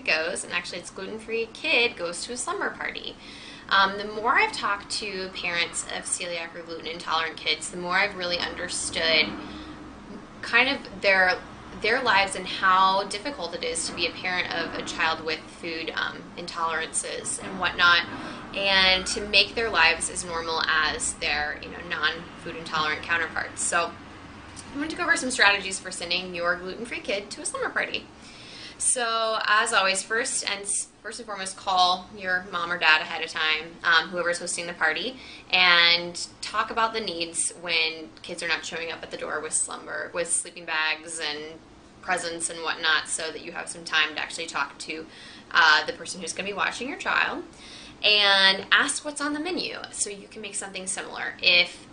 goes, and actually it's gluten-free kid goes to a slumber party. The more I've talked to parents of celiac or gluten intolerant kids, the more I've really understood kind of their lives and how difficult it is to be a parent of a child with food intolerances and whatnot, and to make their lives as normal as their non-food intolerant counterparts. So I'm going to go over some strategies for sending your gluten-free kid to a slumber party. So as always, first and foremost, call your mom or dad ahead of time, whoever's hosting the party, and talk about the needs when kids are not showing up at the door with sleeping bags and presents and whatnot, so that you have some time to actually talk to the person who's going to be watching your child. And ask what's on the menu so you can make something similar. If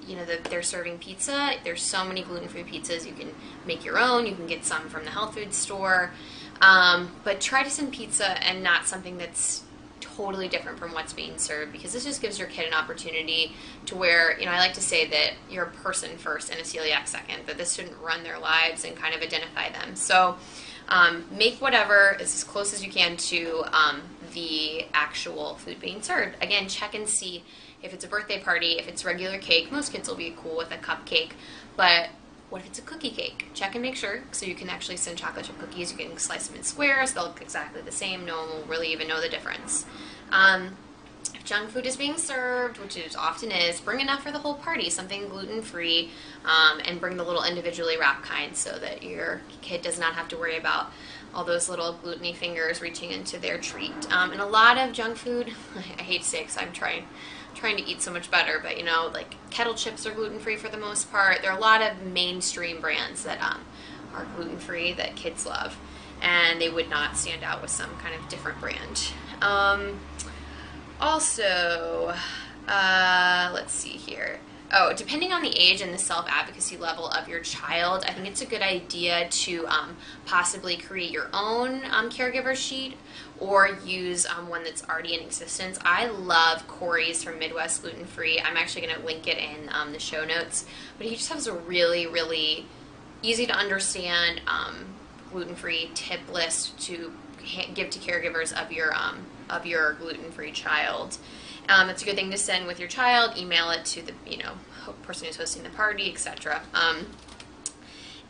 they're serving pizza, there's so many gluten-free pizzas. You can make your own. You can get some from the health food store. But try to send pizza and not something that's totally different from what's being served, because this just gives your kid an opportunity to where, I like to say that you're a person first and a celiac second, that this shouldn't run their lives and kind of identify them. So make whatever is as close as you can to the actual food being served. Again, check and see if it's a birthday party, if it's regular cake. Most kids will be cool with a cupcake, but what if it's a cookie cake? Check and make sure, so you can actually send chocolate chip cookies. You can slice them in squares. They'll look exactly the same. No one will really even know the difference. If junk food is being served, which it often is, bring enough for the whole party, something gluten-free, and bring the little individually wrapped kind so that your kid does not have to worry about all those little gluten-y fingers reaching into their treat. And a lot of junk food, I hate to say it because I'm trying to eat so much better, but like kettle chips are gluten-free for the most part. There are a lot of mainstream brands that are gluten-free that kids love, and they would not stand out with some kind of different brand. Also, let's see here. Oh, depending on the age and the self-advocacy level of your child, I think it's a good idea to possibly create your own caregiver sheet, or use one that's already in existence. I love Corey's from Midwest Gluten-Free. I'm actually going to link it in the show notes. But he just has a really, really easy to understand gluten-free tip list to give to caregivers of your gluten-free child. It's a good thing to send with your child. Email it to the person who's hosting the party, etc.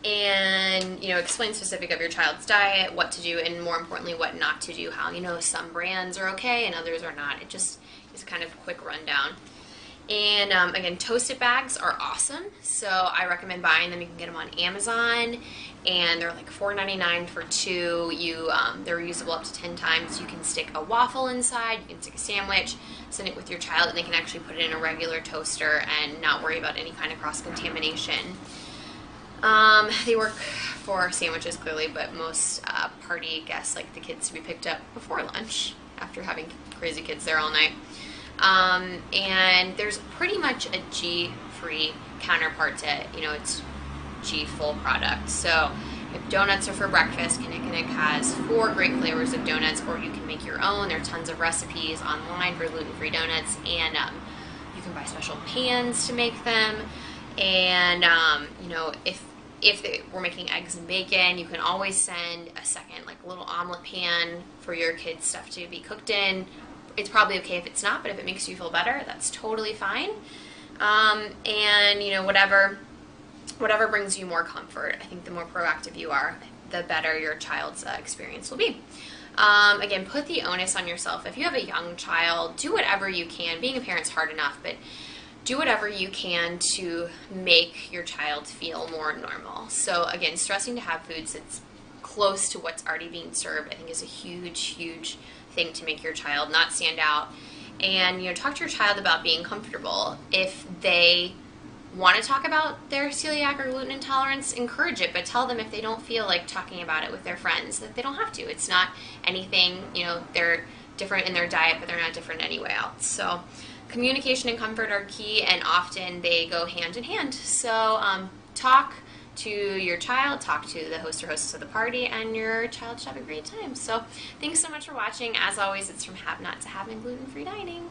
And explain specific of your child's diet, what to do, and more importantly, what not to do. How some brands are okay and others are not. It just is kind of a quick rundown. And again, toasted bags are awesome, so I recommend buying them. You can get them on Amazon, and they're like $4.99 for 2. They're reusable up to 10 times. You can stick a waffle inside, you can stick a sandwich, send it with your child, and they can actually put it in a regular toaster and not worry about any kind of cross-contamination. They work for sandwiches clearly, but most party guests like the kids to be picked up before lunch after having crazy kids there all night. And there's pretty much a G-free counterpart to it. It's G full product. So if donuts are for breakfast, Kinnikinnick has 4 great flavors of donuts, or you can make your own. There are tons of recipes online for gluten-free donuts, and you can buy special pans to make them. And if we're making eggs and bacon, you can always send a second, like a little omelet pan for your kids' stuff to be cooked in. It's probably okay if it's not, but if it makes you feel better, that's totally fine. And whatever brings you more comfort. I think the more proactive you are, the better your child's experience will be. Again, put the onus on yourself. If you have a young child, do whatever you can. Being a parent's hard enough, but do whatever you can to make your child feel more normal. So again, stressing to have foods that's close to what's already being served, I think, is a huge, huge thing to make your child not stand out. And talk to your child about being comfortable. If they want to talk about their celiac or gluten intolerance, encourage it, but tell them if they don't feel like talking about it with their friends that they don't have to. It's not anything, they're different in their diet, but they're not different anyway else. So communication and comfort are key, and often they go hand in hand. So talk to your child, talk to the host or hostess of the party, and your child should have a great time. So thanks so much for watching. As always, it's from Have Not to Have in Gluten-Free Dining.